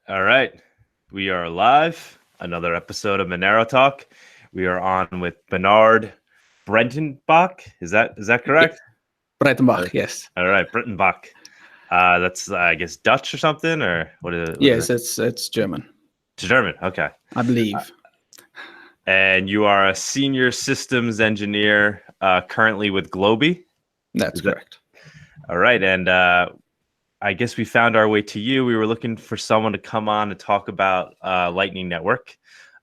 All right, we are live. Another episode of Monero Talk. We are on with Bernhard Breytenbach. Is that correct? Breytenbach, yes. All right, Breytenbach. That's I guess Dutch or something, or what is Yes, it? it's German, German. Okay. I believe. And you are a senior systems engineer currently with Globee. That's correct. All right, and I guess we found our way to you. We were looking for someone to come on and talk about Lightning Network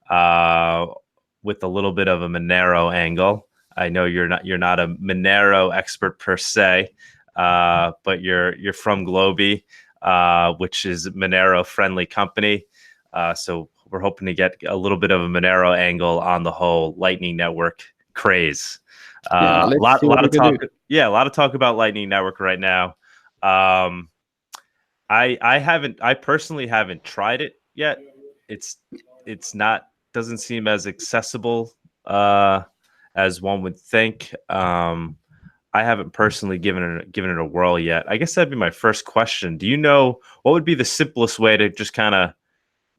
with a little bit of a Monero angle. I know you're not a Monero expert per se, but you're from Globee, which is a Monero friendly company. So we're hoping to get a little bit of a Monero angle on the whole Lightning Network craze. Yeah, A let's see lot what we of can talk. do. Yeah, a lot of talk about Lightning Network right now. I personally haven't tried it yet. It's not doesn't seem as accessible as one would think. I haven't personally given it a whirl yet. I guess that'd be my first question. Do you know what would be the simplest way to just kind of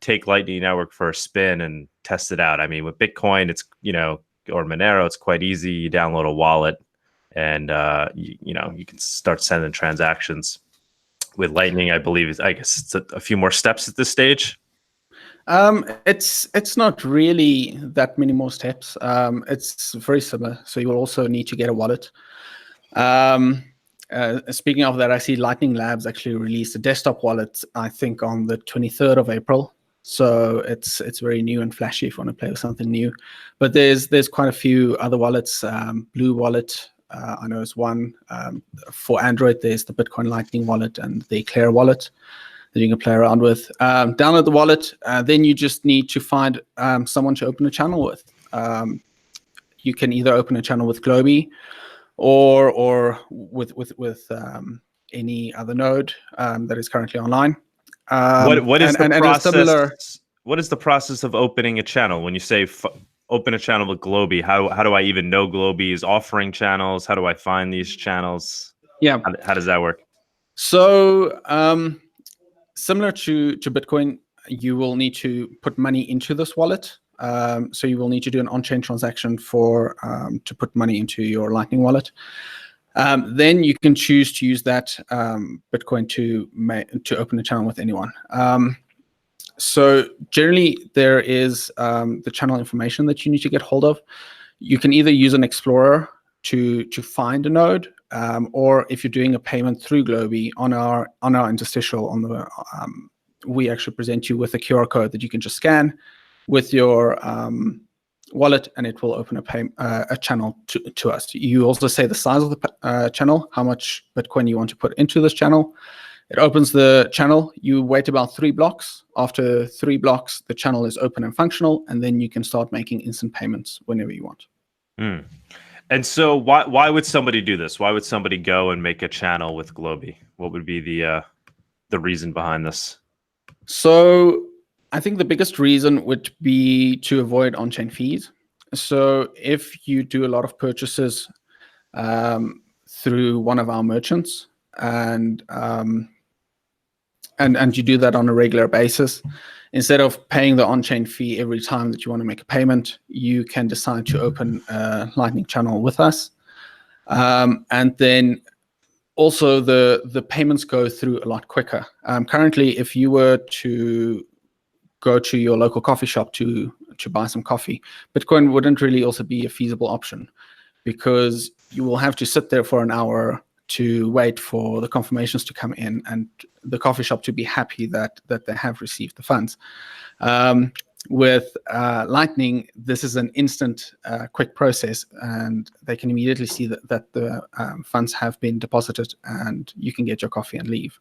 take Lightning Network for a spin and test it out? I mean, with Bitcoin, it's or Monero, it's quite easy. You download a wallet, and you can start sending transactions. With Lightning, I believe I guess it's a few more steps at this stage. It's not really that many more steps. It's very similar. So you will also need to get a wallet. Speaking of that, I see Lightning Labs actually released a desktop wallet, I think, on the 23rd of April. So it's very new and flashy if you want to play with something new. But there's quite a few other wallets. Blue Wallet, I know is one. For Android, there's the Bitcoin Lightning wallet and the Eclair wallet that you can play around with. Download the wallet. Then you just need to find someone to open a channel with. You can either open a channel with Globee or with any other node that is currently online. What is the process? Similar, What is the process of opening a channel? When you say open a channel with Globee, how do I even know Globee is offering channels? How do I find these channels? yeah. How does that work? So similar to Bitcoin, you will need to put money into this wallet. So you will need to do an on-chain transaction to put money into your Lightning wallet. Then you can choose to use that Bitcoin to open a channel with anyone. So generally, there is the channel information that you need to get hold of. You can either use an explorer to find a node, or if you're doing a payment through Globee on our interstitial we actually present you with a QR code that you can just scan with your wallet, and it will open a channel to us. You also say the size of the channel, how much Bitcoin you want to put into this channel. It opens the channel. You wait about 3 blocks. After 3 blocks, the channel is open and functional, and then you can start making instant payments whenever you want. Mm. And so why would somebody do this? Why would somebody go and make a channel with Globee? What would be the reason behind this? So I think the biggest reason would be to avoid on-chain fees. So if you do a lot of purchases through one of our merchants, and you do that on a regular basis, instead of paying the on-chain fee every time that you want to make a payment, you can decide to open a Lightning channel with us. And then also the payments go through a lot quicker. Currently, if you were to go to your local coffee shop to buy some coffee, Bitcoin wouldn't really also be a feasible option, because you will have to sit there for an hour to wait for the confirmations to come in and the coffee shop to be happy that they have received the funds. With Lightning, this is an instant, quick process, and they can immediately see that the funds have been deposited, and you can get your coffee and leave.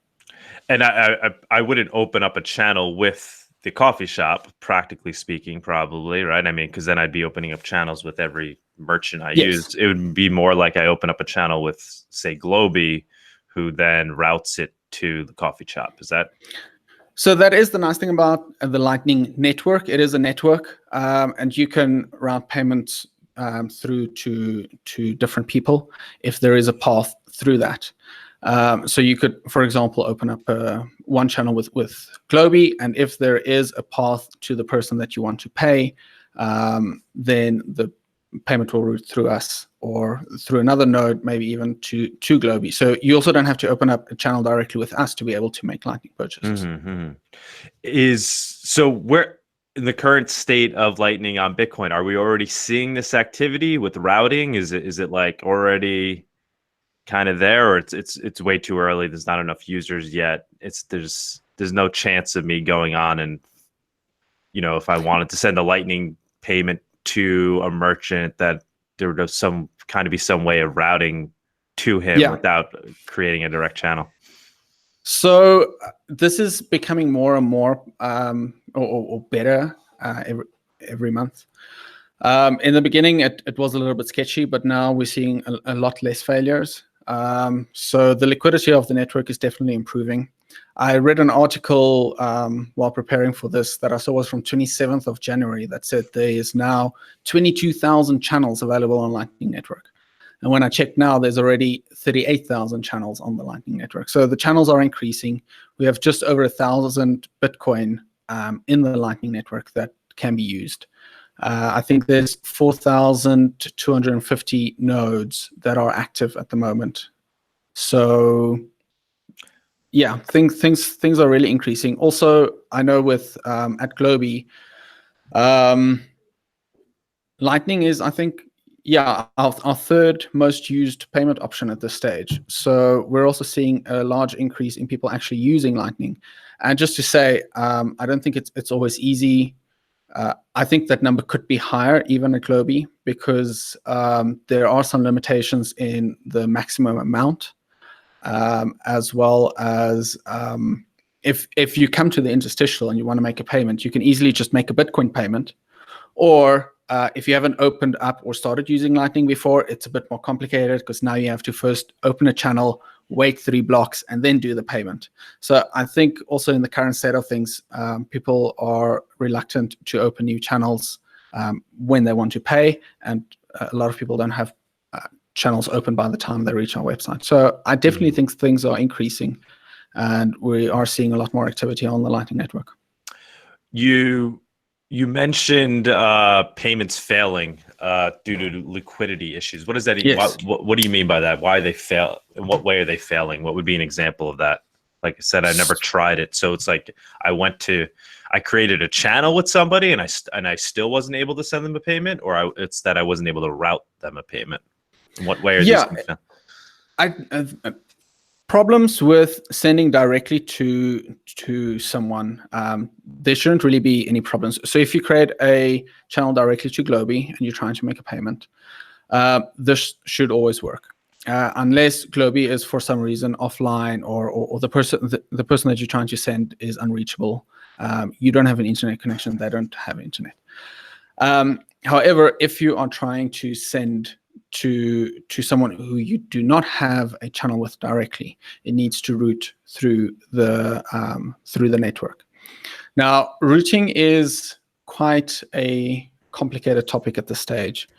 And I wouldn't open up a channel with the coffee shop, practically speaking, probably, right? I mean, because then I'd be opening up channels with every merchant I use. It would be more like I open up a channel with, say, Globee, who then routes it to the coffee shop. Is that? So that is the nice thing about the Lightning network. It is a network, and you can route payments through to different people if there is a path through that. So you could, for example, open up one channel with Globee, and if there is a path to the person that you want to pay, then the payment will route through us or through another node, maybe even to Globee. So you also don't have to open up a channel directly with us to be able to make Lightning purchases. So where in the current state of Lightning on Bitcoin, are we already seeing this activity with routing? Is it like already kind of there, or it's way too early? There's not enough users yet. There's no chance of me going on and, if I wanted to send a Lightning payment to a merchant, that there would be some way of routing to him without creating a direct channel. So this is becoming more and more or better every month. In the beginning, it was a little bit sketchy, but now we're seeing a lot less failures. So the liquidity of the network is definitely improving. I read an article while preparing for this that I saw was from 27th of January that said there is now 22,000 channels available on Lightning Network. And when I check now, there's already 38,000 channels on the Lightning Network. So the channels are increasing. We have just over 1,000 Bitcoin in the Lightning Network that can be used. I think there's 4,250 nodes that are active at the moment. So yeah, things are really increasing. Also, I know with at Globee, Lightning is, I think, our third most used payment option at this stage. So we're also seeing a large increase in people actually using Lightning. And just to say, I don't think it's always easy. I think that number could be higher even at Globee because there are some limitations in the maximum amount, as well as if you come to the interstitial and you want to make a payment, you can easily just make a Bitcoin payment. Or if you haven't opened up or started using Lightning before, it's a bit more complicated because now you have to first open a channel, wait 3 blocks, and then do the payment. So I think also in the current state of things, people are reluctant to open new channels when they want to pay, and a lot of people don't have channels open by the time they reach our website. So I definitely think things are increasing, and we are seeing a lot more activity on the Lightning Network. You mentioned payments failing due to liquidity issues. What does that? Yes. What do you mean by that? Why they fail? In what way are they failing? What would be an example of that? Like I said, I never tried it, so it's like I created a channel with somebody, and I still wasn't able to send them a payment, or it's that I wasn't able to route them a payment. In what way are these things failing? Problems with sending directly to someone, there shouldn't really be any problems. So if you create a channel directly to Globee and you're trying to make a payment, this should always work. Unless Globee is for some reason offline or the person that you're trying to send is unreachable. You don't have an internet connection, they don't have internet. However, if you are trying to send to someone who you do not have a channel with directly, it needs to route through the network. Now, routing is quite a complicated topic at this stage,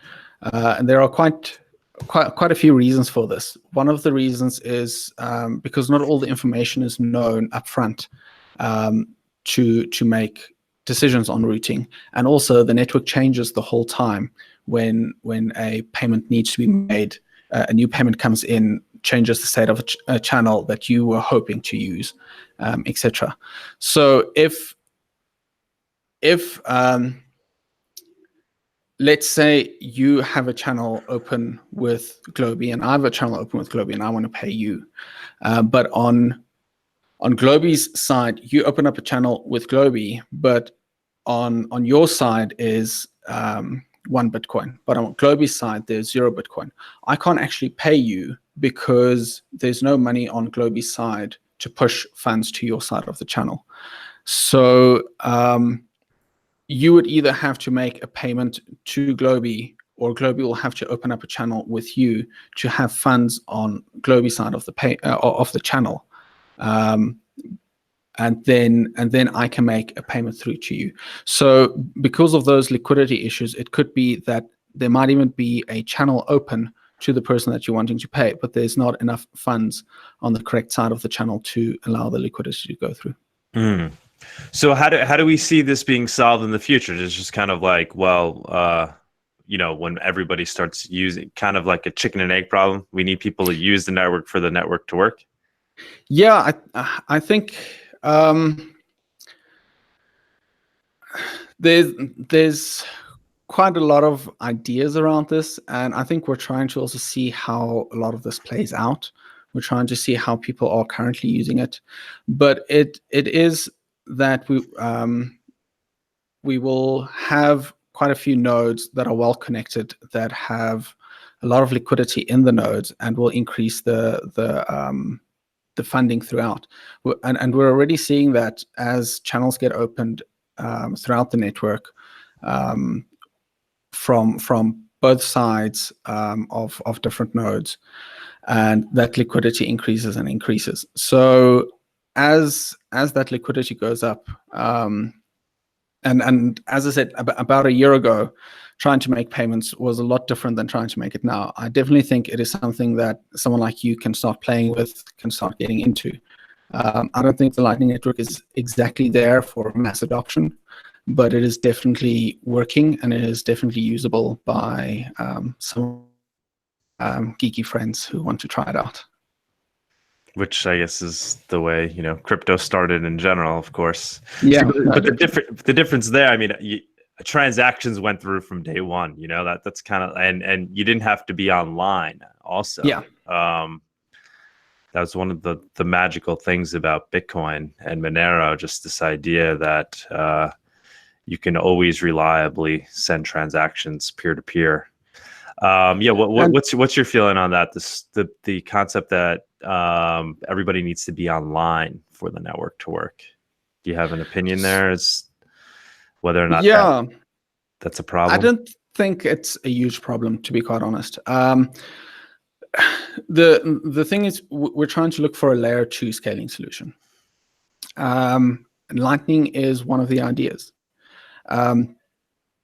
and there are quite a few reasons for this. One of the reasons is because not all the information is known upfront to make decisions on routing, and also the network changes the whole time. When a payment needs to be made, a new payment comes in, changes the state of a channel that you were hoping to use, etc. So if let's say you have a channel open with Globee and I have a channel open with Globee and I want to pay you, but on Globee's side, you open up a channel with Globee, but on your side is 1 Bitcoin, but on Globee's side, there's 0 Bitcoin. I can't actually pay you because there's no money on Globee's side to push funds to your side of the channel. So you would either have to make a payment to Globee, or Globee will have to open up a channel with you to have funds on Globee's side of the channel. And then I can make a payment through to you. So because of those liquidity issues, it could be that there might even be a channel open to the person that you're wanting to pay, but there's not enough funds on the correct side of the channel to allow the liquidity to go through. So how do we see this being solved in the future? It's just kind of like, well, when everybody starts using, kind of like a chicken and egg problem. We need people to use the network for the network to work. Yeah, I think there's quite a lot of ideas around this, and I think we're trying to also see how a lot of this plays out. We're trying to see how people are currently using it, but it is that we will have quite a few nodes that are well connected, that have a lot of liquidity in the nodes, and will increase the funding throughout. And we're already seeing that as channels get opened throughout the network, from both sides of different nodes, and that liquidity increases and increases. So as that liquidity goes up, and as I said, about a year ago, trying to make payments was a lot different than trying to make it now. I definitely think it is something that someone like you can start playing with, can start getting into. I don't think the Lightning Network is exactly there for mass adoption, but it is definitely working, and it is definitely usable by some geeky friends who want to try it out. Which I guess is the way crypto started in general, of course. Yeah, but the difference there, I mean, transactions went through from day one. That's kind of, and you didn't have to be online. Also, yeah, that was one of the magical things about Bitcoin and Monero. Just this idea that you can always reliably send transactions peer to peer. What's your feeling on that? The concept that everybody needs to be online for the network to work. Do you have an opinion there as whether or not that's a problem? I don't think it's a huge problem, to be quite honest. The thing is, we're trying to look for a layer 2 scaling solution. Lightning is one of the ideas, and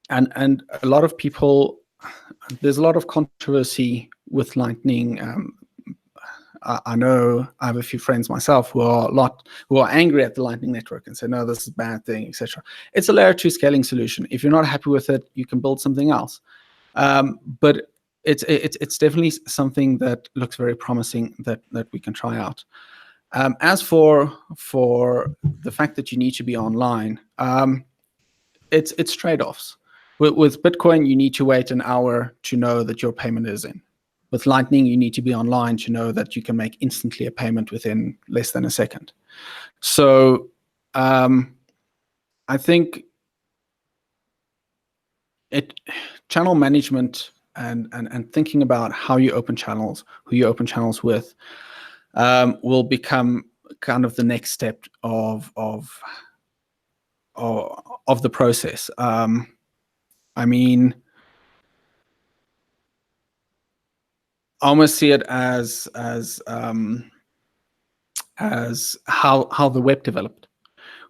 a lot of people. There's a lot of controversy with Lightning. I know I have a few friends myself who are angry at the Lightning Network and say, no, this is a bad thing, etc. It's a layer 2 scaling solution. If you're not happy with it, you can build something else. But it's definitely something that looks very promising that we can try out. As for the fact that you need to be online, it's trade-offs. With Bitcoin, you need to wait an hour to know that your payment is in. With Lightning, you need to be online to know that you can make instantly a payment within less than a second. So I think channel management and thinking about how you open channels, who you open channels with, will become kind of the next step of the process. I mean, I almost see it as how the web developed.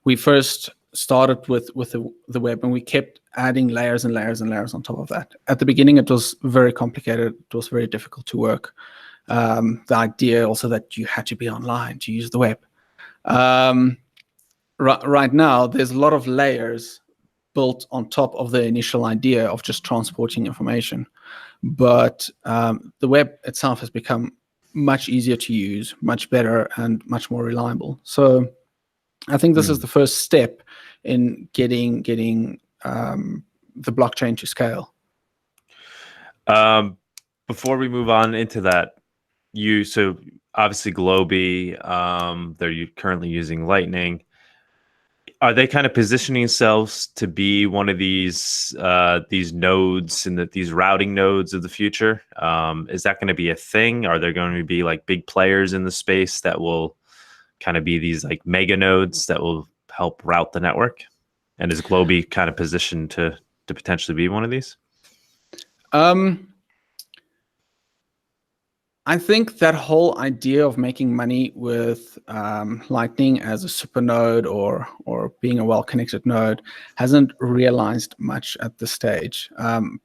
We first started with the web, and we kept adding layers and layers and layers on top of that. At the beginning, it was very complicated. It was very difficult to work. The idea also that you had to be online to use the web. Right now, there's a lot of layers built on top of the initial idea of just transporting information. But the web itself has become much easier to use, much better, and much more reliable. So I think this is the first step in getting the blockchain to scale. Before we move on into that, so obviously Globee, they're currently using Lightning. Are they kind of positioning themselves to be one of these nodes and these routing nodes of the future? Is that going to be a thing? Are there going to be like big players in the space that will kind of be these like mega nodes that will help route the network? And is Globee kind of positioned to potentially be one of these? I think that whole idea of making money with Lightning as a super node or being a well-connected node hasn't realized much at this stage.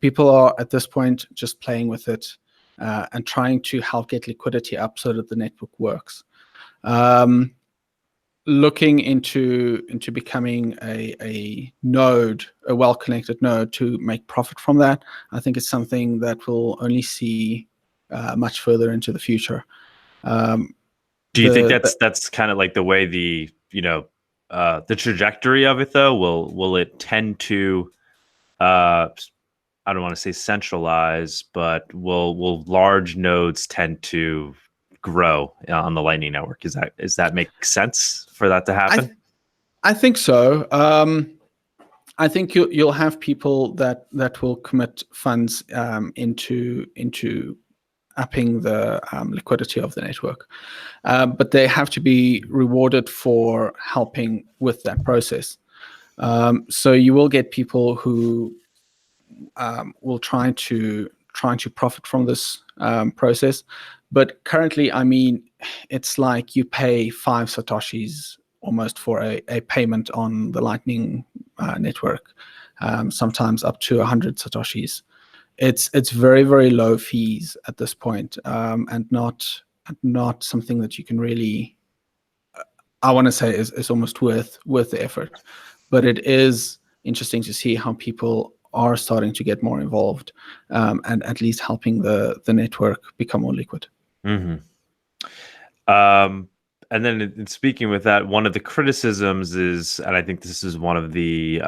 People are at this point just playing with it and trying to help get liquidity up so that the network works. Looking into becoming a node, a well-connected node, to make profit from that, I think it's something that we'll only see much further into the future. Do you think that's kind of like the way the trajectory of it, though? Will it tend to I don't want to say centralize, but will large nodes tend to grow on the Lightning Network? Does that make sense for that to happen? I think so. I think you'll have people that will commit funds into upping the liquidity of the network, but they have to be rewarded for helping with that process. So you will get people who will try to profit from this process. But currently, I mean, it's like you pay 5 Satoshis almost for a payment on the Lightning network, sometimes up to 100 Satoshis. It's very, very low fees at this point, and not something that you can really, I want to say, is almost worth the effort. But it is interesting to see how people are starting to get more involved, and at least helping the network become more liquid. Mm-hmm. And then in speaking with that, one of the criticisms is, and I think this is one of the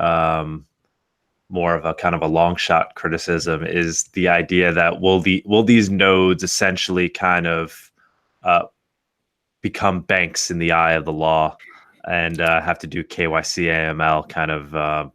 more of a kind of a long shot criticism, is the idea that will these nodes essentially kind of become banks in the eye of the law and have to do KYC, AML, kind of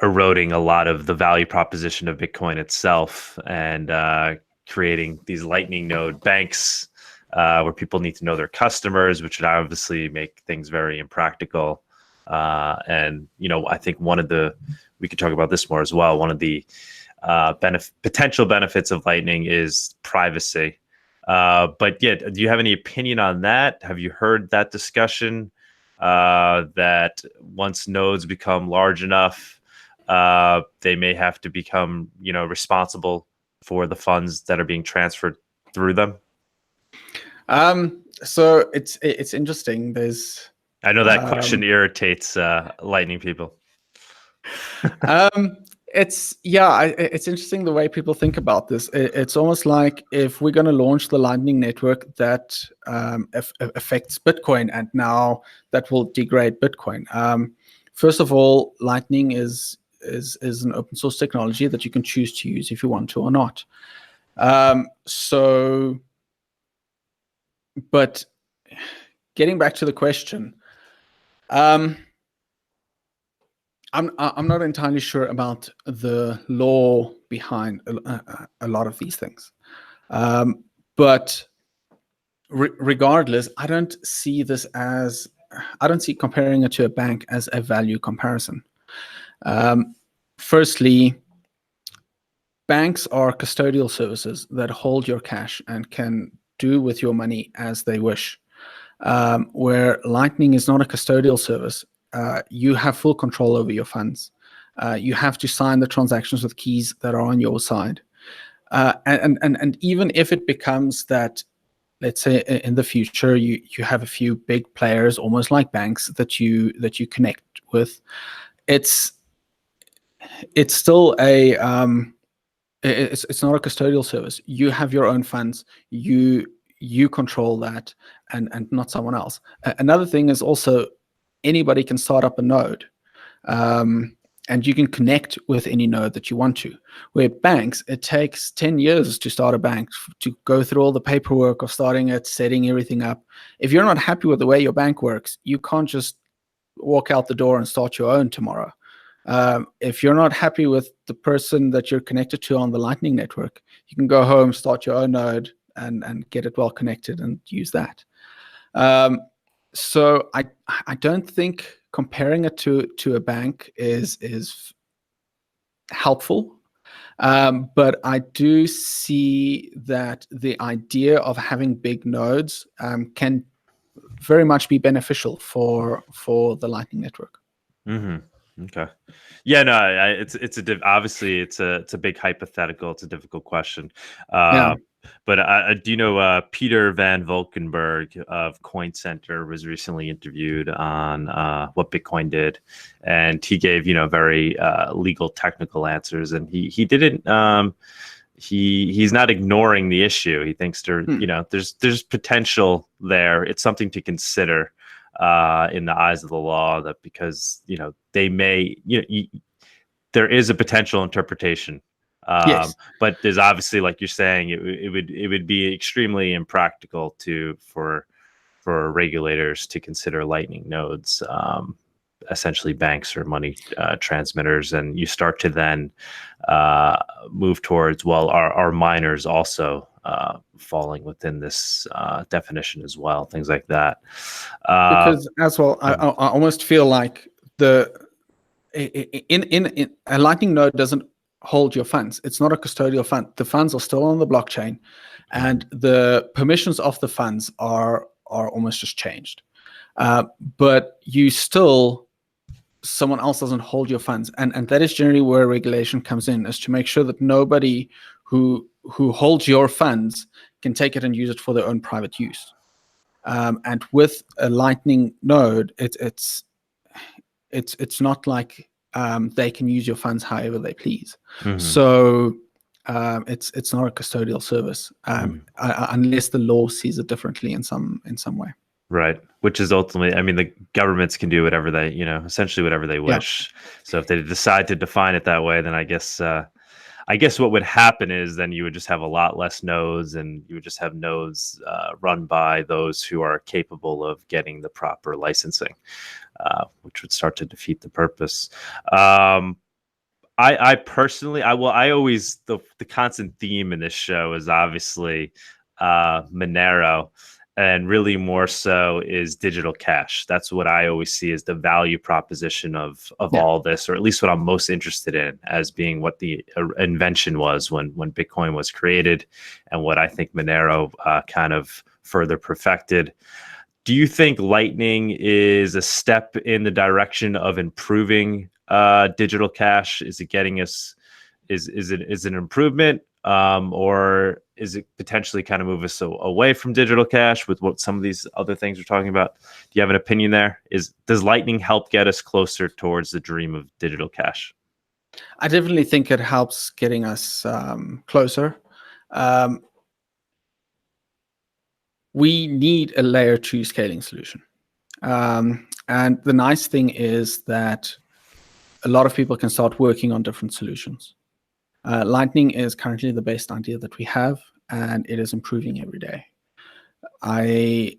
eroding a lot of the value proposition of Bitcoin itself, and creating these Lightning node banks where people need to know their customers, which would obviously make things very impractical. And I think we could talk about this more as well. One of the potential benefits of Lightning is privacy. But yeah, do you have any opinion on that? Have you heard that discussion that once nodes become large enough, they may have to become, responsible for the funds that are being transferred through them? So it's interesting. I know that question irritates Lightning people. It's interesting the way people think about this. It's almost like if we're going to launch the Lightning Network that affects Bitcoin, and now that will degrade Bitcoin. First of all, Lightning is an open source technology that you can choose to use if you want to or not. But getting back to the question, I'm not entirely sure about the law behind a lot of these things. But regardless, I don't see comparing it to a bank as a value comparison. Firstly, banks are custodial services that hold your cash and can do with your money as they wish. Where Lightning is not a custodial service, you have full control over your funds. You have to sign the transactions with keys that are on your side. And even if it becomes that, let's say in the future, you have a few big players, almost like banks, that you connect with, it's still it's not a custodial service. You have your own funds. You control that, and not someone else. Another thing is also, anybody can start up a node, and you can connect with any node that you want to. Where banks, it takes 10 years to start a bank, to go through all the paperwork of starting it, setting everything up. If you're not happy with the way your bank works, you can't just walk out the door and start your own tomorrow. If you're not happy with the person that you're connected to on the Lightning Network, you can go home, start your own node, and get it well connected and use that. So I don't think comparing it to a bank is helpful. But I do see that the idea of having big nodes can very much be beneficial for the Lightning Network. Mm-hmm. Okay. Yeah, no, obviously it's a big hypothetical. It's a difficult question. Yeah. But I do know Peter Van Valkenburg of Coin Center was recently interviewed on what Bitcoin did, and he gave very legal technical answers, and he didn't he's not ignoring the issue. He thinks there's potential there. It's something to consider in the eyes of the law, that because they may there is a potential interpretation, Yes. but there's obviously, like you're saying, it would be extremely impractical for regulators to consider Lightning nodes essentially banks or money transmitters, and you start to then move towards, well, are miners also falling within this definition as well, things like that. Because as well, I almost feel like in a Lightning node doesn't hold your funds. It's not a custodial fund. The funds are still on the blockchain, and the permissions of the funds are almost just changed. But you still, someone else doesn't hold your funds, and that is generally where regulation comes in, is to make sure that nobody who holds your funds can take it and use it for their own private use. And with a Lightning node, it's not like they can use your funds however they please. So it's not a custodial service unless the law sees it differently in some way. Right, which is ultimately, I mean, the governments can do whatever they, essentially whatever they wish. So if they decide to define it that way, then I guess what would happen is then you would just have a lot less nodes, and you would just have nodes run by those who are capable of getting the proper licensing, which would start to defeat the purpose. I personally, the constant theme in this show is obviously Monero. And really more so is digital cash. That's what I always see as the value proposition of all this, or at least what I'm most interested in as being what the invention was when Bitcoin was created, and what I think Monero kind of further perfected. Do you think Lightning is a step in the direction of improving digital cash? Is it getting us? Is it an improvement? Or is it potentially kind of move us away from digital cash with what some of these other things we're talking about? Do you have an opinion there? Does Lightning help get us closer towards the dream of digital cash? I definitely think it helps getting us closer. We need a layer 2 scaling solution. And the nice thing is that a lot of people can start working on different solutions. Lightning is currently the best idea that we have, and it is improving every day. And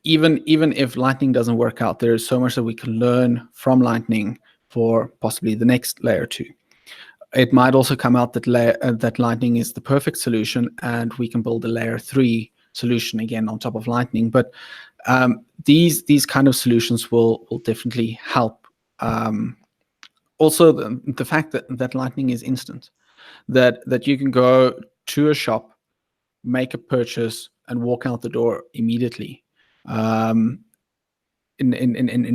even if Lightning doesn't work out, there is so much that we can learn from Lightning for possibly the next layer 2. It might also come out that Lightning is the perfect solution, and we can build a layer 3 solution again on top of Lightning. But these kind of solutions will definitely help. Also, the fact that Lightning is instant, that you can go to a shop, make a purchase, and walk out the door immediately. In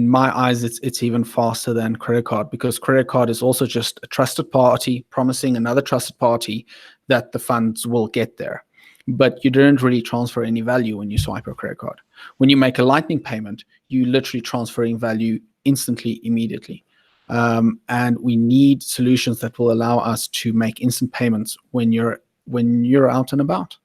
my eyes, it's even faster than credit card, because credit card is also just a trusted party promising another trusted party that the funds will get there. But you didn't really transfer any value when you swipe your credit card. When you make a Lightning payment, you literally transferring value instantly, immediately. And we need solutions that will allow us to make instant payments when you're out and about.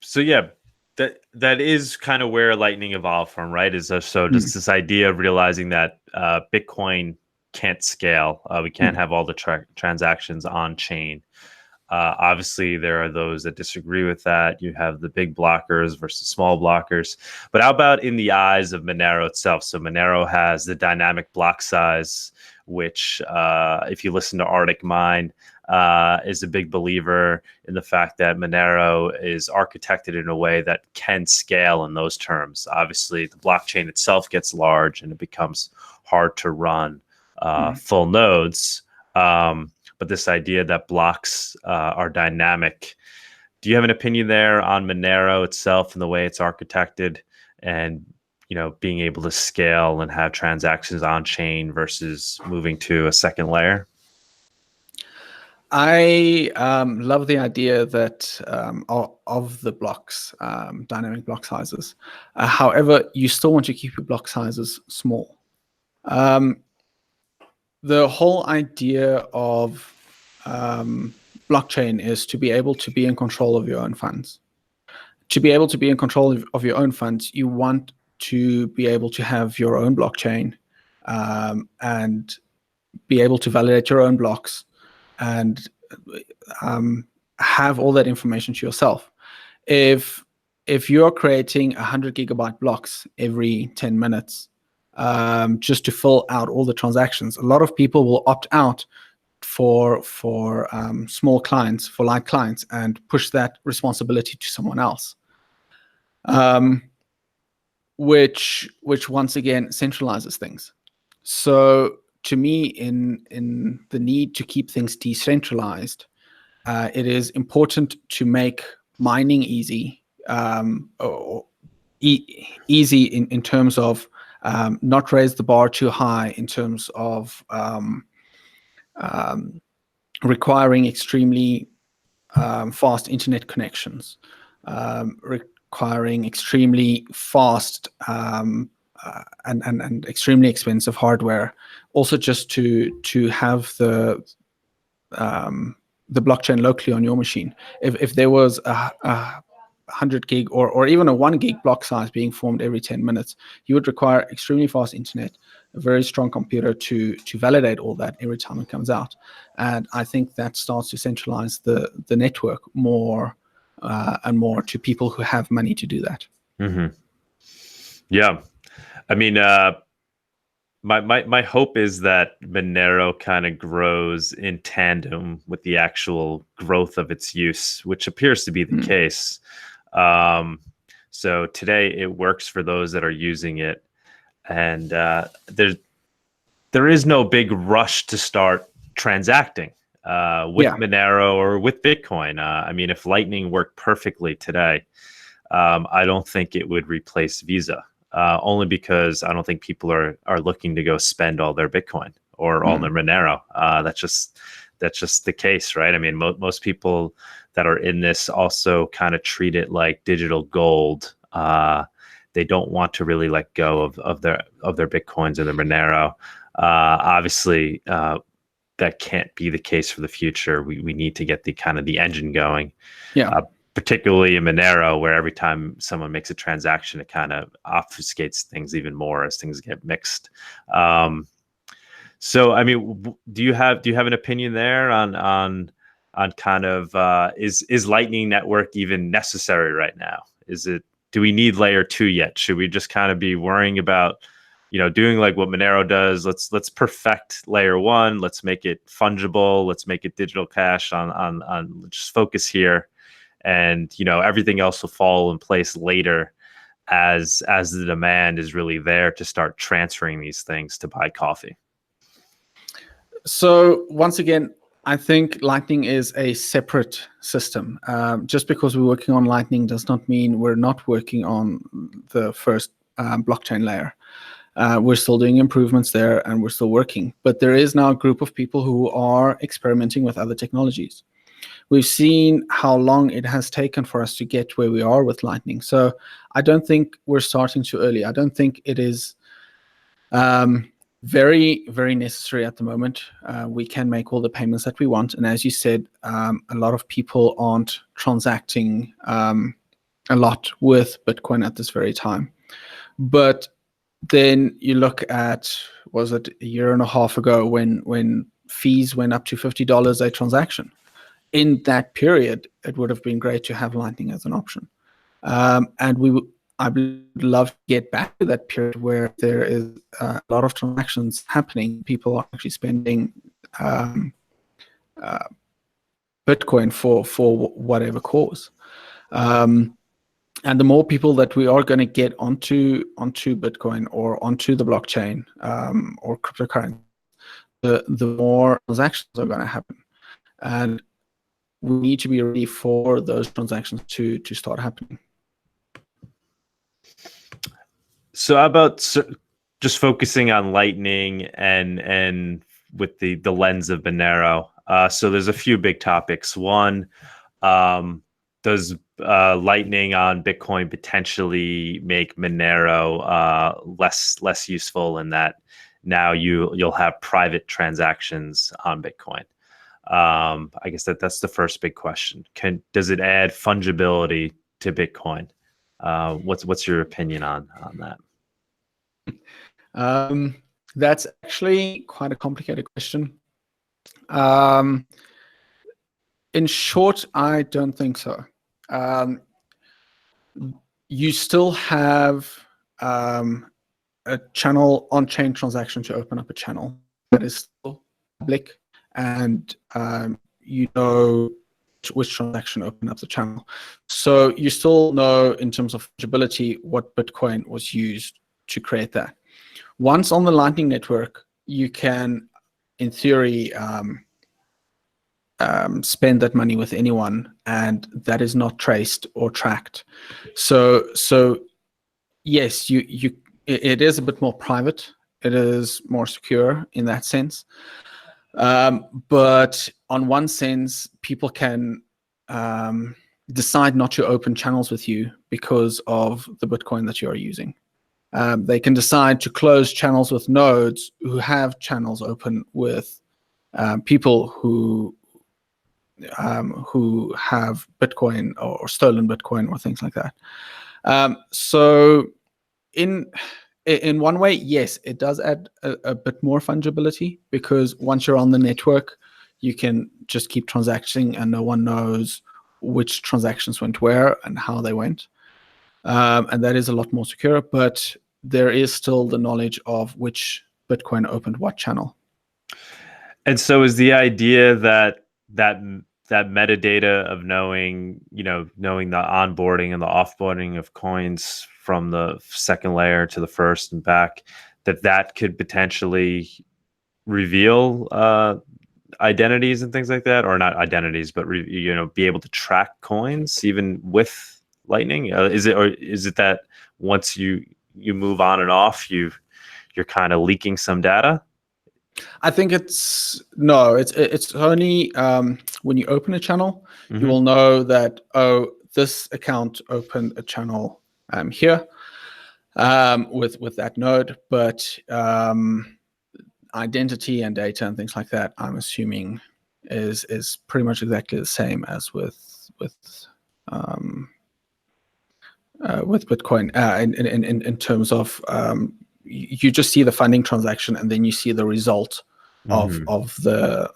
So yeah, that is kind of where Lightning evolved from, right? Just this idea of realizing that Bitcoin can't scale. We can't have all the transactions on chain. Obviously, there are those that disagree with that. You have the big blockers versus small blockers. But how about in the eyes of Monero itself? So Monero has the dynamic block size, which if you listen to Arctic Mind, is a big believer in the fact that Monero is architected in a way that can scale in those terms. Obviously, the blockchain itself gets large and it becomes hard to run full nodes. But this idea that blocks are dynamic. Do you have an opinion there on Monero itself and the way it's architected? And being able to scale and have transactions on chain versus moving to a second layer? I love the idea that of the blocks, dynamic block sizes. However, you still want to keep your block sizes small. The whole idea of blockchain is to be able to be in control of your own funds. To be able to be in control of your own funds, you want to be able to have your own blockchain and be able to validate your own blocks and have all that information to yourself. If you're creating 100 gigabyte blocks every 10 minutes just to fill out all the transactions, a lot of people will opt out for small clients, for light clients, and push that responsibility to someone else, which once again centralizes things. So to me, in the need to keep things decentralized, it is important to make mining easy, easy in terms of not raise the bar too high in terms of requiring extremely fast internet connections, requiring extremely fast and extremely expensive hardware. Also, just to have the blockchain locally on your machine. If there was a 100 gig or even a 1 gig block size being formed every 10 minutes, you would require extremely fast internet, a very strong computer to validate all that every time it comes out. And I think that starts to centralize the network more and more to people who have money to do that. Mm-hmm. Yeah. I mean, my hope is that Monero kind of grows in tandem with the actual growth of its use, which appears to be the case. So today it works for those that are using it, and there is no big rush to start transacting with Monero or with Bitcoin. I mean, if Lightning worked perfectly today, I don't think it would replace Visa. Only because I don't think people are looking to go spend all their Bitcoin or all their Monero. That's just the case, right? I mean, most people that are in this also kind of treat it like digital gold. They don't want to really let go of their Bitcoins or their Monero. Obviously, that can't be the case for the future. We need to get the engine going. Yeah. Particularly in Monero, where every time someone makes a transaction, it kind of obfuscates things even more as things get mixed. So, I mean, do you have an opinion there on kind of is Lightning Network even necessary right now? Do we need layer 2 yet? Should we just kind of be worrying about doing like what Monero does? Let's perfect layer 1. Let's make it fungible. Let's make it digital cash on just focus here. And everything else will fall in place later as the demand is really there to start transferring these things to buy coffee. So once again, I think Lightning is a separate system. Just because we're working on Lightning does not mean we're not working on the first blockchain layer. We're still doing improvements there and we're still working. But there is now a group of people who are experimenting with other technologies. We've seen how long it has taken for us to get where we are with Lightning. So I don't think we're starting too early. I don't think it is very, very necessary at the moment. We can make all the payments that we want. And as you said, a lot of people aren't transacting a lot with Bitcoin at this very time. But then you look at, was it a year and a half ago when fees went up to $50 a transaction? In that period, it would have been great to have Lightning as an option. And I would love to get back to that period where there is a lot of transactions happening. People are actually spending Bitcoin for whatever cause. And the more people that we are going to get onto Bitcoin or onto the blockchain or cryptocurrency, the more transactions are going to happen. And we need to be ready for those transactions to start happening. So how about just focusing on Lightning and with the lens of Monero? So there's a few big topics. One, does Lightning on Bitcoin potentially make Monero less useful in that now you'll have private transactions on Bitcoin? I guess that's the first big question. Does it add fungibility to Bitcoin? What's your opinion on that? That's actually quite a complicated question. In short, I don't think so. You still have a channel on-chain transaction to open up a channel that is still public, and you know which transaction opened up the channel. So you still know in terms of fungibility what Bitcoin was used to create that. Once on the Lightning Network, you can, in theory, spend that money with anyone, and that is not traced or tracked. So yes, it is a bit more private. It is more secure in that sense. But on one sense, people can decide not to open channels with you because of the Bitcoin that you're using. They can decide to close channels with nodes who have channels open with people who have Bitcoin or stolen Bitcoin or things like that. So in one way, yes, it does add a bit more fungibility, because once you're on the network, you can just keep transacting and no one knows which transactions went where and how they went. And that is a lot more secure, but there is still the knowledge of which Bitcoin opened what channel. And so is the idea that metadata of knowing the onboarding and the offboarding of coins from the second layer to the first and back, that could potentially reveal identities and things like that, or not identities, but be able to track coins even with Lightning? Is it that once you move on and off, you're kind of leaking some data? I think it's only when you open a channel, you will know that, oh, this account opened a channel here with that node, but identity and data and things like that, I'm assuming is pretty much exactly the same as with Bitcoin in terms of you just see the funding transaction and then you see the result of the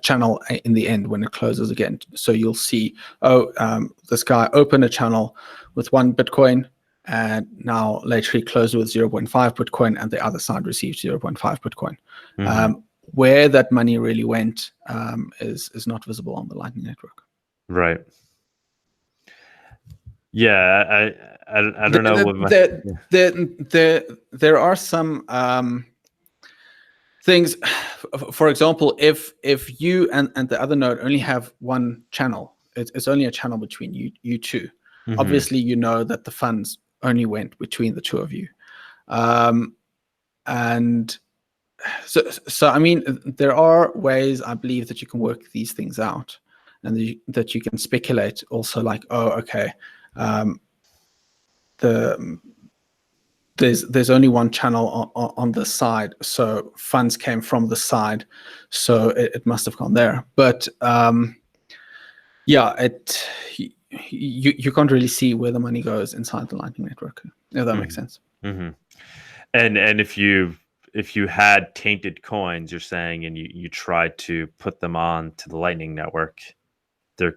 channel in the end when it closes again. So you'll see, this guy opened a channel with 1 Bitcoin, and now later he closed with 0.5 Bitcoin, and the other side received 0.5 Bitcoin. Where that money really went is not visible on the Lightning Network. Right. Yeah, I don't know. There are some things. For example, if you and the other node only have 1 channel, it's only a channel between you two. Obviously, you know that the funds only went between the two of you, and so I mean, there are ways, I believe, that you can work these things out, and that you can speculate also, like, oh, okay, there's only 1 channel on this side, so funds came from the side, so it must have gone there. But yeah, you can't really see where the money goes inside the Lightning Network, if that makes sense. And if you had tainted coins, you're saying, and you tried to put them on to the Lightning Network, they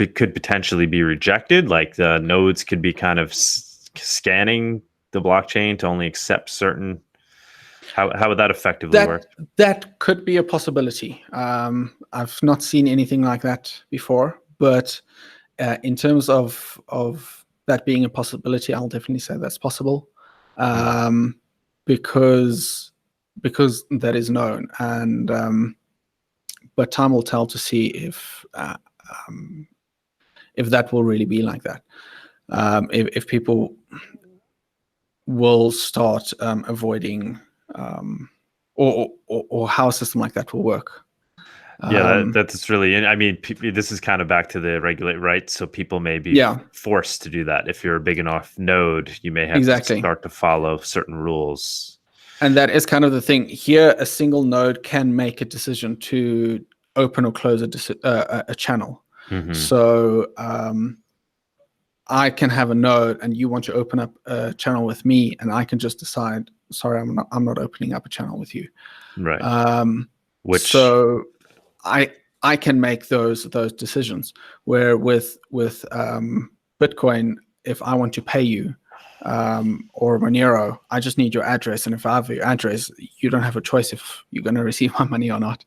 could potentially be rejected. Like the nodes could be kind of scanning the blockchain to only accept certain. How would that effectively work? That could be a possibility. I've not seen anything like that before, but in terms of that being a possibility, I'll definitely say that's possible, because that is known, and but time will tell to see if that will really be like that. if people will start avoiding or how a system like that will work. That's really. I mean, this is kind of back to the regulate, right? So people may be forced to do that. If you're a big enough node, you may have to start to follow certain rules. And that is kind of the thing here. A single node can make a decision to open or close a channel. So I can have a node, and you want to open up a channel with me, and I can just decide, sorry, I'm not opening up a channel with you. Right. So I can make those decisions. Where with Bitcoin, if I want to pay you or Monero, I just need your address, and if I have your address, you don't have a choice if you're going to receive my money or not.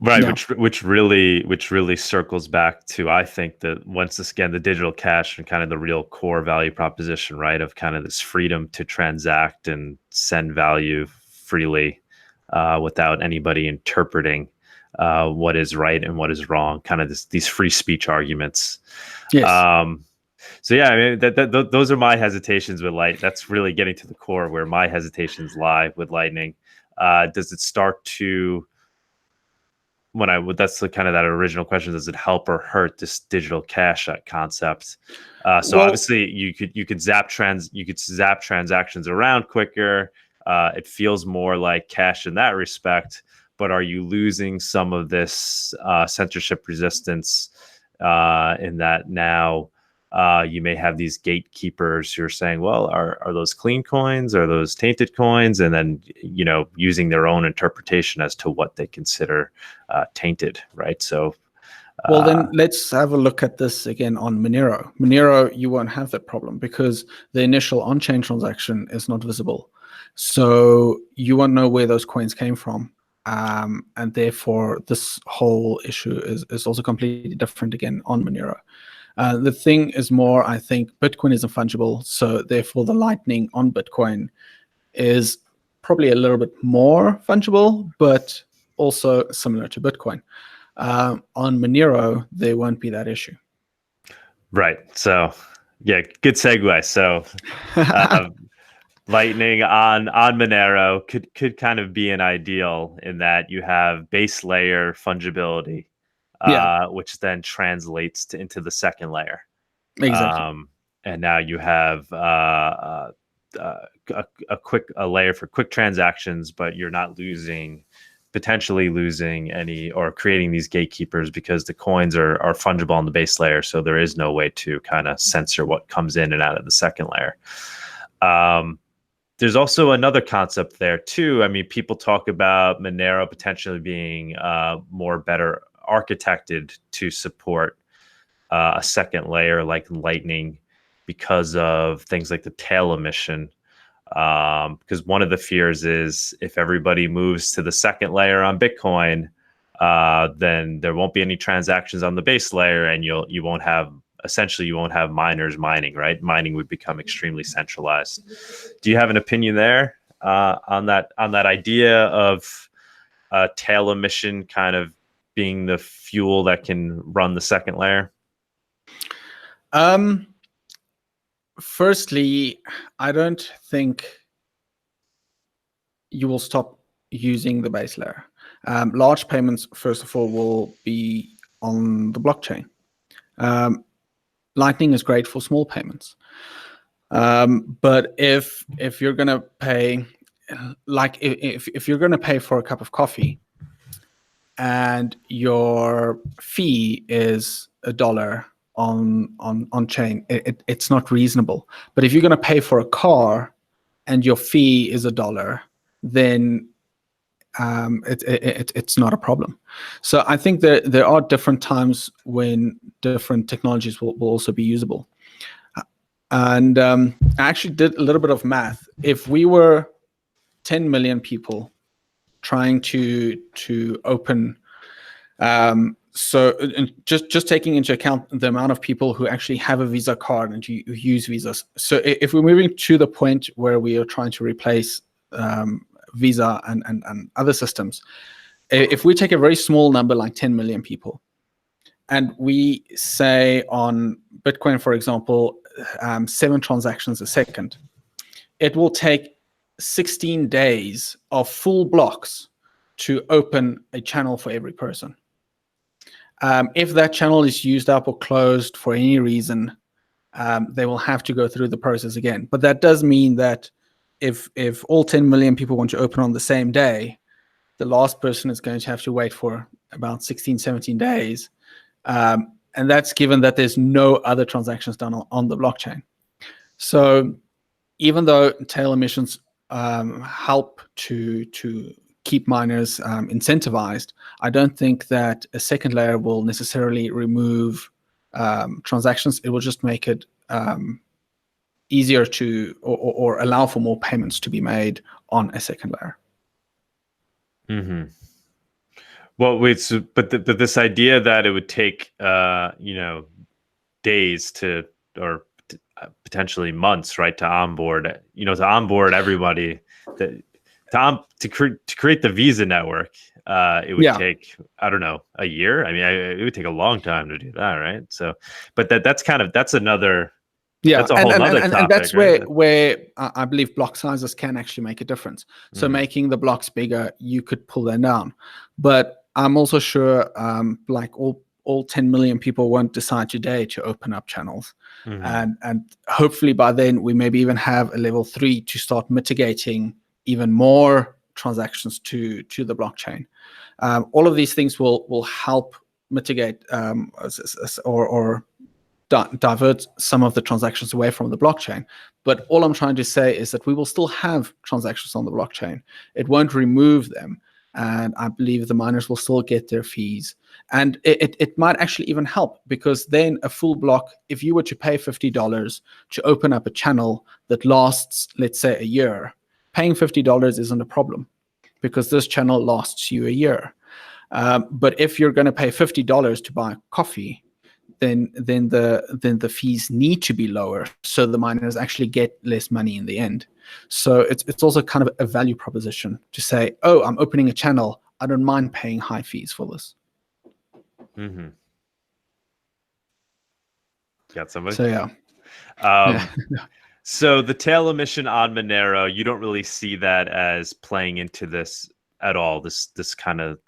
Right, which really circles back to, I think, that once again, the digital cash and kind of the real core value proposition, right, of kind of this freedom to transact and send value freely without anybody interpreting what is right and what is wrong, kind of these free speech arguments. Yes. So yeah, I mean, those are my hesitations with Light. That's really getting to the core of where my hesitations lie with Lightning. Does it start to that's the kind of that original question, does it help or hurt this digital cash concept? So obviously you could zap transactions around quicker. It feels more like cash in that respect, but are you losing some of this censorship resistance in that now you may have these gatekeepers who are saying, well, are those clean coins? Are those tainted coins? And then, using their own interpretation as to what they consider tainted, right? So, well, then let's have a look at this again on Monero. Monero, you won't have that problem because the initial on-chain transaction is not visible. So you won't know where those coins came from. And therefore, this whole issue is also completely different again on Monero. The thing is more, I think, Bitcoin isn't fungible, so therefore the Lightning on Bitcoin is probably a little bit more fungible, but also similar to Bitcoin. On Monero, there won't be that issue. Right. So, yeah, good segue. So, Lightning on Monero could kind of be an ideal in that you have base layer fungibility. Which then translates into the second layer. Exactly. And now you have a layer for quick transactions, but you're not potentially losing any or creating these gatekeepers because the coins are fungible on the base layer. So there is no way to kind of censor what comes in and out of the second layer. There's also another concept there too. I mean, people talk about Monero potentially being better architected to support a second layer like Lightning because of things like the tail emission. Because one of the fears is if everybody moves to the second layer on Bitcoin, then there won't be any transactions on the base layer, and you won't have miners mining, right? Mining would become extremely centralized. Do you have an opinion there on that idea of tail emission kind of being the fuel that can run the second layer? Firstly, I don't think you will stop using the base layer. Large payments, first of all, will be on the blockchain. Lightning is great for small payments. But if you're going to pay, like if you're going to pay for a cup of coffee and your fee is $1 on chain, it's not reasonable. But if you're going to pay for a car and your fee is $1, then it's not a problem. So I think that there are different times when different technologies will also be usable. And I actually did a little bit of math. If we were 10 million people trying to open, so just taking into account the amount of people who actually have a Visa card and who use Visas. So if we're moving to the point where we are trying to replace Visa and other systems, if we take a very small number like 10 million people, and we say on Bitcoin, for example, 7 transactions a second, it will take 16 days of full blocks to open a channel for every person. If that channel is used up or closed for any reason, they will have to go through the process again. But that does mean that if all 10 million people want to open on the same day, the last person is going to have to wait for about 16, 17 days. And that's given that there's no other transactions done on the blockchain. So even though tail emissions help to keep miners incentivized, I don't think that a second layer will necessarily remove transactions. It will just make it easier to or allow for more payments to be made on a second layer. Mm-hmm. Well, wait, so, but this idea that it would take, days to, or potentially months, right, to onboard, everybody, to create the Visa network, it would take, I don't know, a year. I mean, it would take a long time to do that, right? So, but that's another. Yeah, that's a whole other topic, and that's right? where I believe block sizes can actually make a difference. So making the blocks bigger, you could pull them down. But I'm also sure like all 10 million people won't decide today to open up channels. And hopefully by then we maybe even have a level 3 to start mitigating even more transactions to the blockchain. All of these things will help mitigate or divert some of the transactions away from the blockchain. But all I'm trying to say is that we will still have transactions on the blockchain. It won't remove them. And I believe the miners will still get their fees. And it might actually even help, because then a full block, if you were to pay $50 to open up a channel that lasts, let's say, a year, paying $50 isn't a problem, because this channel lasts you a year. But if you're going to pay $50 to buy coffee, then the fees need to be lower, so the miners actually get less money in the end. So it's also kind of a value proposition to say, oh, I'm opening a channel, I don't mind paying high fees for this. Got somebody? So yeah. So the tail emission on Monero, you don't really see that as playing into this at all, this kind of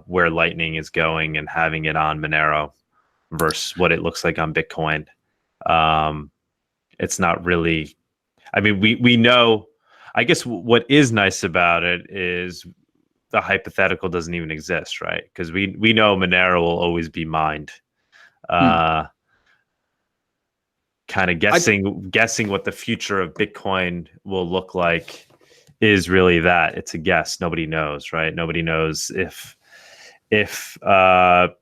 where Lightning is going and having it on Monero versus what it looks like on Bitcoin. It's not really, I mean, we know, I guess what is nice about it is the hypothetical doesn't even exist, right? Because we know Monero will always be mined. Kind of guessing what the future of Bitcoin will look like is really that. It's a guess. Nobody knows, right? Nobody knows if it's going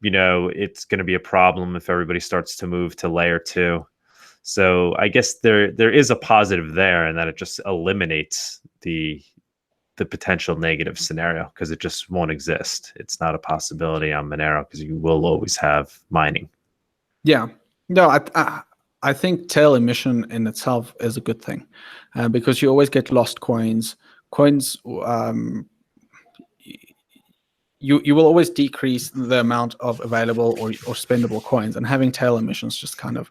to be a problem if everybody starts to move to layer 2. So I guess there is a positive there, and that it just eliminates the potential negative scenario, because it just won't exist. It's not a possibility on Monero, because you will always have mining. Yeah. No, I think tail emission in itself is a good thing, because you always get lost coins. You will always decrease the amount of available or spendable coins, and having tail emissions just kind of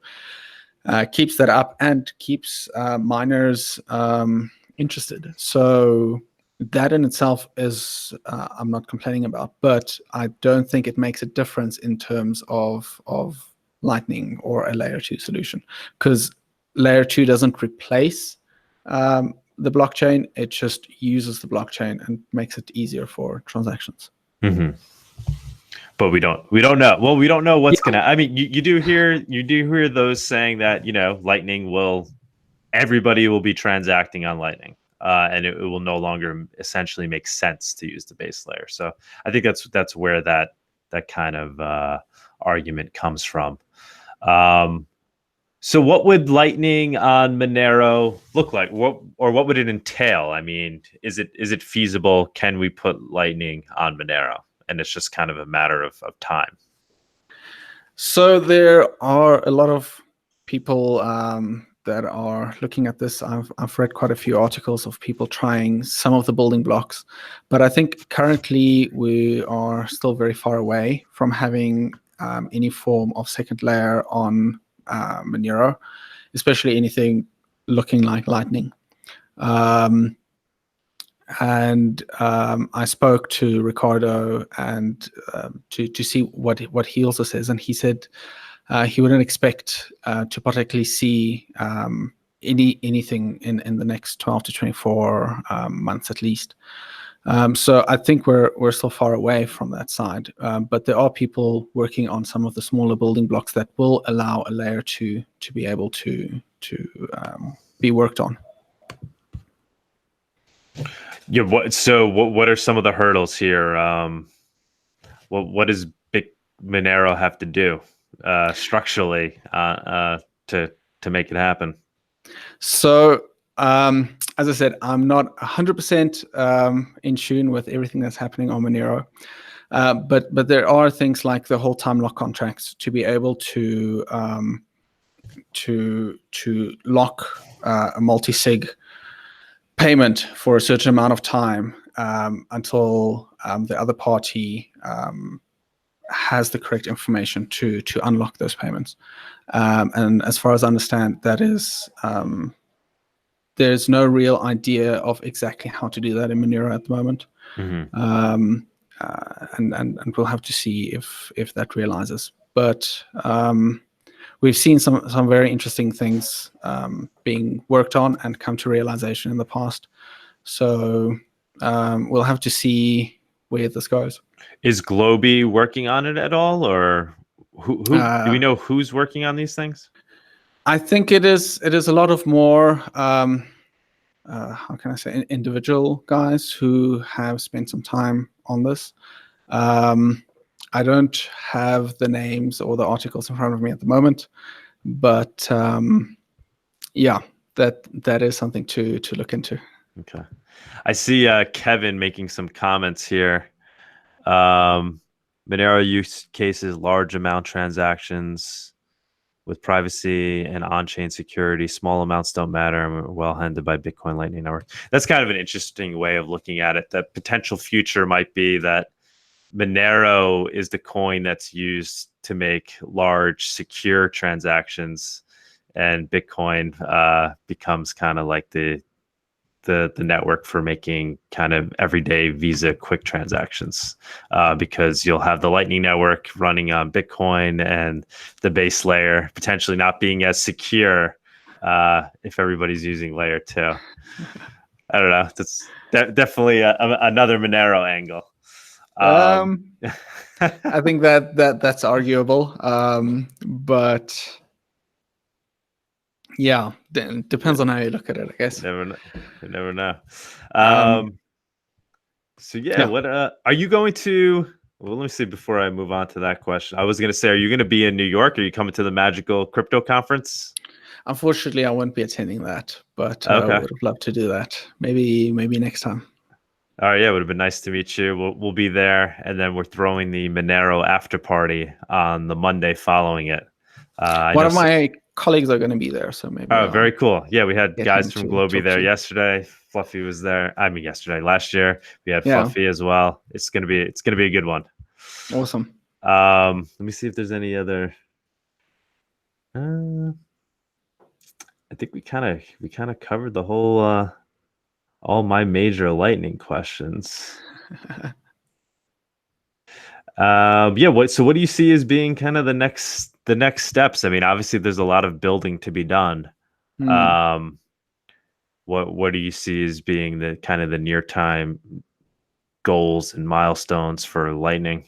keeps that up and keeps miners interested. So that in itself is I'm not complaining about, but I don't think it makes a difference in terms of Lightning or a layer 2 solution, because layer 2 doesn't replace the blockchain. It just uses the blockchain and makes it easier for transactions. But we don't know. Well, we don't know what's gonna. I mean, you do hear those saying that Lightning everybody will be transacting on Lightning, and it will no longer essentially make sense to use the base layer. So I think that's where that kind of argument comes from. So what would Lightning on Monero look like? What would it entail? I mean, is it feasible? Can we put Lightning on Monero? And it's just kind of a matter of time. So there are a lot of people that are looking at this. I've read quite a few articles of people trying some of the building blocks, but I think currently we are still very far away from having any form of second layer on Monero, especially anything looking like Lightning. I spoke to Ricardo and to see what he also says, and he said he wouldn't expect to particularly see anything in the next 12 to 24 months at least. So I think we're still far away from that side, but there are people working on some of the smaller building blocks that will allow a layer to be able to be worked on. Yeah. What are some of the hurdles here? What does big Monero have to do structurally to make it happen? So, as I said, I'm not 100% in tune with everything that's happening on Monero, but there are things like the whole time lock contracts to be able to lock a multi-sig payment for a certain amount of time until the other party has the correct information to unlock those payments. And as far as I understand, that is there's no real idea of exactly how to do that in Monero at the moment. Mm-hmm. And we'll have to see if that realizes. But we've seen some very interesting things being worked on and come to realization in the past. So we'll have to see where this goes. Is Globee working on it at all, or who do we know who's working on these things? I think it is a lot of more how can I say, individual guys who have spent some time on this. I don't have the names or the articles in front of me at the moment, but yeah, that is something to look into. Okay, I see Kevin making some comments here. Monero use cases, large amount transactions with privacy and on-chain security. Small amounts don't matter and are well handled by Bitcoin Lightning Network. That's kind of an interesting way of looking at it. The potential future might be that Monero is the coin that's used to make large, secure transactions, and Bitcoin becomes kind of like the network for making kind of everyday Visa quick transactions, because you'll have the Lightning Network running on Bitcoin and the base layer potentially not being as secure if everybody's using layer 2. I don't know. That's definitely another Monero angle. I think that's arguable, but yeah, depends on how you look at it, I guess. You never know. So yeah, what are you going to? Well, let me see before I move on to that question. I was going to say, are you going to be in New York? Are you coming to the Magical Crypto Conference? Unfortunately, I won't be attending that, but I would have loved to do that. Maybe next time. All right, yeah, it would have been nice to meet you. We'll be there, and then we're throwing the Monero after party on the Monday following it. One of my colleagues are going to be there, so maybe. Oh, very cool. Yeah, we had guys from Globee there yesterday. Fluffy was there. I mean, last year we had Fluffy as well. It's gonna be a good one. Awesome. Let me see if there's any other. I think we kind of covered the whole all my major Lightning questions. Yeah. So what do you see as being kind of the next steps? I mean, obviously there's a lot of building to be done. What do you see as being the kind of the near time goals and milestones for Lightning?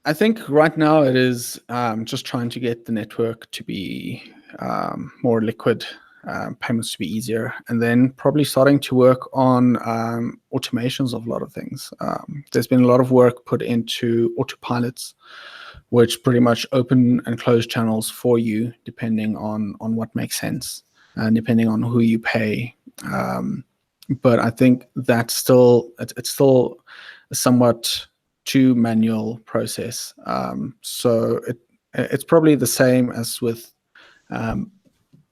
I think right now it is just trying to get the network to be more liquid, payments to be easier, and then probably starting to work on automations of a lot of things. There's been a lot of work put into autopilots, which pretty much open and close channels for you depending on what makes sense and depending on who you pay. But I think that's still it's still a somewhat too manual process. So it's probably the same as with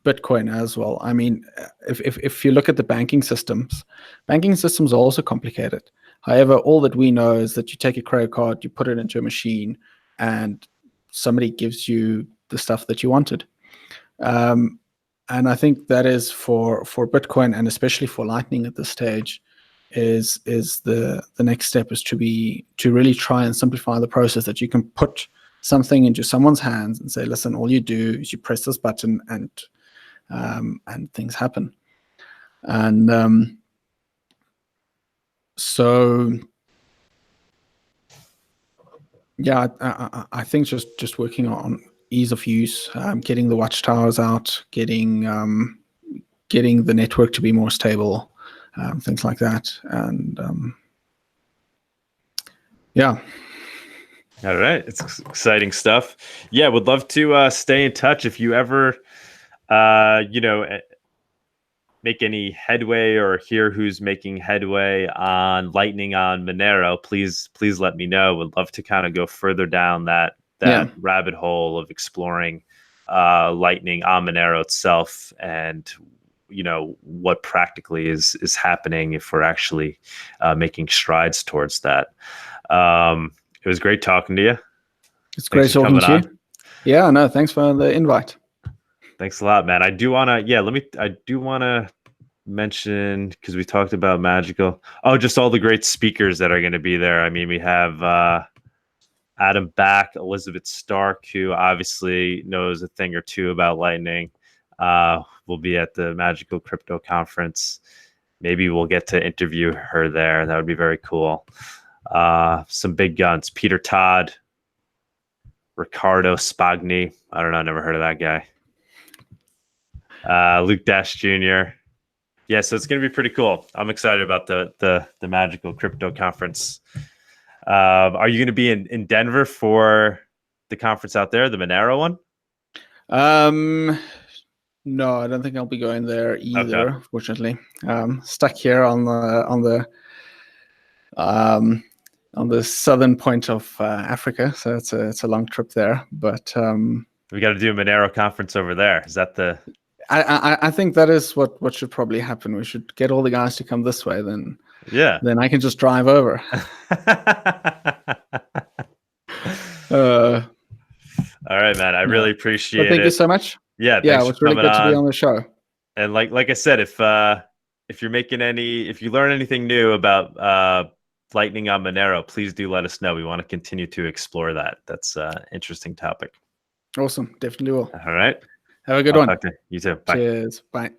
Bitcoin as well. I mean, if you look at the banking systems are also complicated. However, all that we know is that you take a credit card, you put it into a machine, and somebody gives you the stuff that you wanted. And I think that is for Bitcoin, and especially for Lightning at this stage, is the next step is to really try and simplify the process, that you can put something into someone's hands and say, listen, all you do is you press this button and things happen. And so yeah, I think just working on ease of use, getting the watchtowers out, getting the network to be more stable, things like that. And yeah. All right. It's exciting stuff. Yeah, would love to stay in touch. If you ever, make any headway or hear who's making headway on Lightning on Monero, please let me know. Would love to kind of go further down that rabbit hole of exploring Lightning on Monero itself, and what practically is happening if we're actually making strides towards that. It was great talking to you. It's great talking to you. Yeah, no, thanks for the invite. Thanks a lot, man. I do want to mention, because we talked about Magical. Oh, just all the great speakers that are going to be there. I mean, we have Adam Back, Elizabeth Stark, who obviously knows a thing or two about Lightning. Will be at the Magical Crypto Conference. Maybe we'll get to interview her there. That would be very cool. Some big guns: Peter Todd, Ricardo Spagni. I don't know, never heard of that guy. Luke Dash Jr. Yeah, so it's going to be pretty cool. I'm excited about the Magical Crypto Conference. Are you going to be in Denver for the conference out there, the Monero one? No, I don't think I'll be going there either. Okay. Fortunately, stuck here on the southern point of Africa, so it's a long trip there. But we got to do a Monero conference over there. Is that the? I think that is what should probably happen. We should get all the guys to come this way. Then I can just drive over. All right, man. I really appreciate it. Thank you so much. Yeah, it was really good to be on the show. And like I said, if you're if you learn anything new about Lightning on Monero, please do let us know. We want to continue to explore that. That's an interesting topic. Awesome. Definitely will. All right. Have a good one. Talk to you too. Bye. Cheers. Bye.